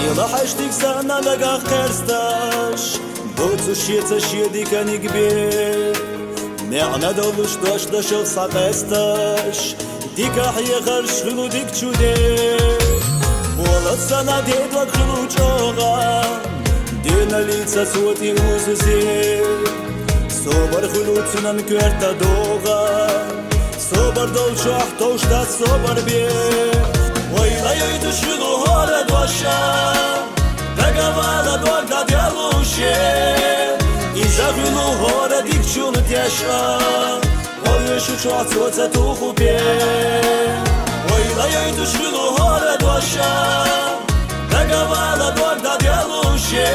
Ila hashtik sana laga kherstash Bocu shjeca shjedi ka një gbir Ne'na dolush dash dashov sa pestash Dika hje kharshlu dik čudir Volat sana dedla khlu qoga Dyna lica suti uzuzir Sobar khlu cunan kërta doga Sobar dol qahto shtat sobar bjer Ojla joj të shlu hore dosha Daga vala dor da djelushe I zahvinu hore dik qunë tjesha Ojë shu qohat soca tu hupje Ojla joj të shlu hore dosha Daga vala dor da djelushe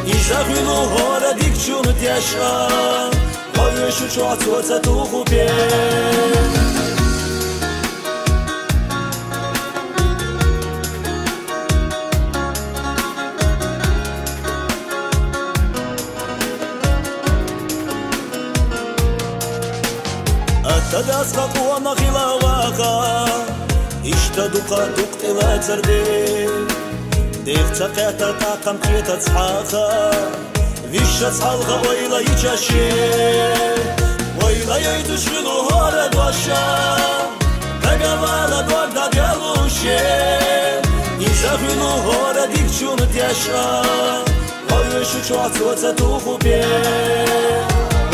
I zahvinu hore dik qunë tjesha Ojë shu qohat soca tu hupje Tada skakua na khilawaka Ishta duqa duq ila tsardi Dikca qeta taqam qita tshaqa Visha tshalqa ojla I qashe Ojla jajtu shvilu hore dosha Daga vala gorda djelushe I zahvinu hore dik qunë tjesha Ojë shu qohat soca tu hupje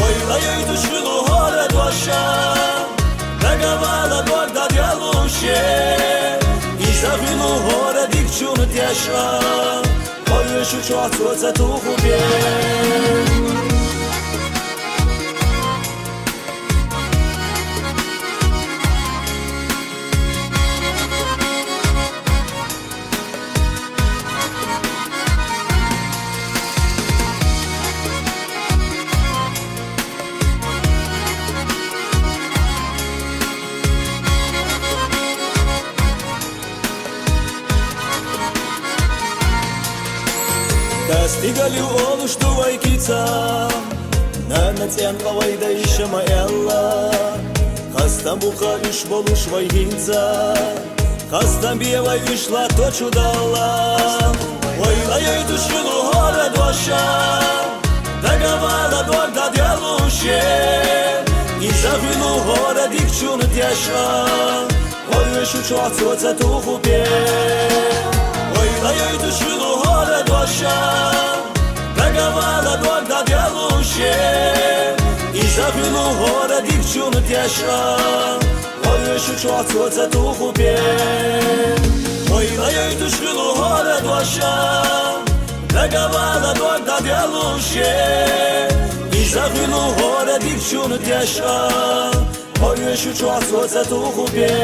Ojla jajtu shvilu hore dosha Daga vala gorda djelushe I zahvinu hore dik qunë tjesha Ojë shu qohat soca tu hupje Da stigali olush duaj kica Në cjen qavaj da ishe ma ella Kastan buka ish volush vaj hinca Kastan bjevaj ishla to qudalla Ojla joj të shvilu hore dosha Daga vala gorda djelushe I zahvinu hore dik qunë tjesha Ojë shu qohat soca tu hupje Ojla joj të shvilu hore dosha Daga vala gorda djelushe I zahvinu hore dik qunë tjesha Ojë shu qohat soca tu hupje Ojla joj të shvilu hore dosha Daga vala gorda djelushe I zahvinu hore dik qunë tjesha Ojë shu qohat soca tu hupje